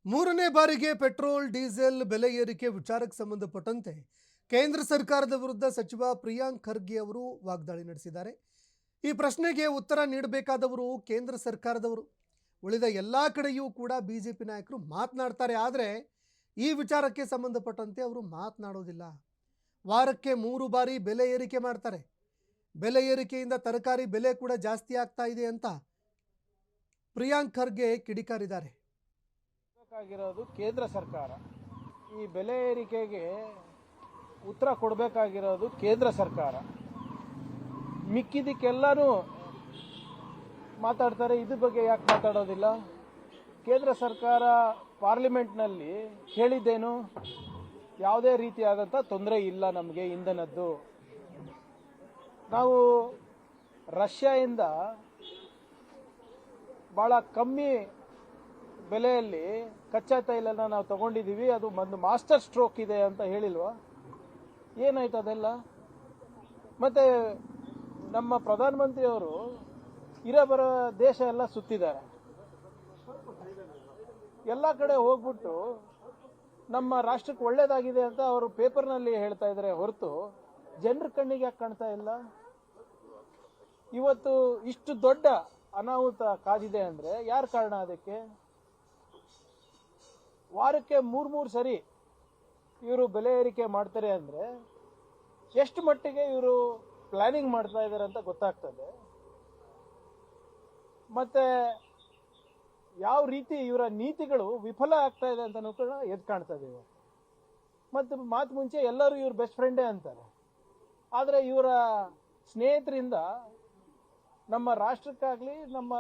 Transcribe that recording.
ಮೂರನೇ ಬಾರಿಗೆ petrol diesel ಬೆಲೆ ಏರಿಕೆ ವಿಚಾರಕ್ಕೆ ಸಂಬಂಧಪಟ್ಟಂತೆ ಕೇಂದ್ರ ಸರ್ಕಾರದ ವಿರುದ್ಧ ಸಚಿವ ಪ್ರಿಯಾಂಕ್ ಖರ್ಗೆ ಅವರು ವಾಗ್ದಾಳಿ ನಡೆಸಿದ್ದಾರೆ. ಈ ಪ್ರಶ್ನೆಗೆ ಉತ್ತರ ನೀಡಬೇಕಾದವರು ಕೇಂದ್ರ ಸರ್ಕಾರದವರು. ಉಳಿದ ಎಲ್ಲ ಕಡೆಯೂ ಕೂಡ ಬಿಜೆಪಿ ನಾಯಕರು ಮಾತನಾಡ್ತಾರೆ, ಆದರೆ ಈ ವಿಚಾರಕ್ಕೆ ಸಂಬಂಧಪಟ್ಟಂತೆ ಅವರು ಮಾತನಾಡೋದಿಲ್ಲ. ವಾರಕ್ಕೆ 3 ಬಾರಿ ಬೆಲೆ ಏರಿಕೆ ಮಾಡ್ತಾರೆ. ಬೆಲೆ ಏರಿಕೆಯಿಂದ ತರಕಾರಿ ಬೆಲೆ ಕೂಡ ಜಾಸ್ತಿ ಆಗ್ತಾ ಇದೆ ಅಂತ ಪ್ರಿಯಾಂಕ್ ಖರ್ಗೆ ಕಿಡಿಕಾರಿದ್ದಾರೆ. ಕೇಂದ್ರ ಸರ್ಕಾರ ಈ ಬೆಲೆ ಏರಿಕೆಗೆ ಉತ್ತರ ಕೊಡಬೇಕಾಗಿರೋದು ಕೇಂದ್ರ ಸರ್ಕಾರ. ಮಿಕ್ಕಿದಕ್ಕೆಲ್ಲರೂ ಮಾತಾಡ್ತಾರೆ, ಇದ್ರ ಬಗ್ಗೆ ಯಾಕೆ ಮಾತಾಡೋದಿಲ್ಲ? ಕೇಂದ್ರ ಸರ್ಕಾರ ಪಾರ್ಲಿಮೆಂಟ್ನಲ್ಲಿ ಹೇಳಿದ್ದೇನು? ಯಾವುದೇ ರೀತಿಯಾದಂಥ ತೊಂದರೆ ಇಲ್ಲ ನಮಗೆ ಇಂಧನದ್ದು. ನಾವು ರಷ್ಯಾದಿಂದ ಭಾಳ ಕಮ್ಮಿ ಬೆಲೆಯಲ್ಲಿ ಕಚ್ಚಾ ತೈಲನ ನಾವು ತಗೊಂಡಿದ್ದೀವಿ, ಅದು ಒಂದು ಮಾಸ್ಟರ್ ಸ್ಟ್ರೋಕ್ ಇದೆ ಅಂತ ಹೇಳಿಲ್ವಾ? ಏನಾಯ್ತು ಅದೆಲ್ಲ? ಮತ್ತೆ ನಮ್ಮ ಪ್ರಧಾನಮಂತ್ರಿಯವರು ಇರಬರ ದೇಶ ಎಲ್ಲ ಸುತ್ತಿದ್ದಾರೆ. ಎಲ್ಲ ಕಡೆ ಹೋಗ್ಬಿಟ್ಟು ನಮ್ಮ ರಾಷ್ಟ್ರಕ್ಕೆ ಒಳ್ಳೇದಾಗಿದೆ ಅಂತ ಅವರು ಪೇಪರ್ನಲ್ಲಿ ಹೇಳ್ತಾ ಇದ್ದಾರೆ ಹೊರತು ಜನರ ಕಣ್ಣಿಗೆ ಯಾಕೆ ಕಾಣ್ತಾ ಇಲ್ಲ? ಇವತ್ತು ಇಷ್ಟು ದೊಡ್ಡ ಅನಾಹುತ ಕಾದಿದೆ ಅಂದ್ರೆ ಯಾರು ಕಾರಣ? ಅದಕ್ಕೆ ವಾರಕ್ಕೆ 3 ಸರಿ ಇವರು ಬೆಲೆ ಏರಿಕೆ ಮಾಡ್ತಾರೆ ಅಂದ್ರೆ ಎಷ್ಟು ಮಟ್ಟಿಗೆ ಇವರು ಪ್ಲಾನಿಂಗ್ ಮಾಡ್ತಾ ಇದ್ದಾರೆ ಅಂತ ಗೊತ್ತಾಗ್ತದೆ. ಮತ್ತೆ ಯಾವ ರೀತಿ ಇವರ ನೀತಿಗಳು ವಿಫಲ ಆಗ್ತಾ ಇದೆ ಅಂತ ಕೂಡ ಎದ್ದು ಕಾಣ್ತಾ ಇದೆ. ಮತ್ತೆ ಮಾತು ಮುಂಚೆ ಎಲ್ಲರೂ ಇವ್ರ ಬೆಸ್ಟ್ ಫ್ರೆಂಡೇ ಅಂತಾರೆ, ಆದರೆ ಇವರ ಸ್ನೇಹಿತರಿಂದ ನಮ್ಮ ರಾಷ್ಟ್ರಕ್ಕಾಗ್ಲಿ ನಮ್ಮ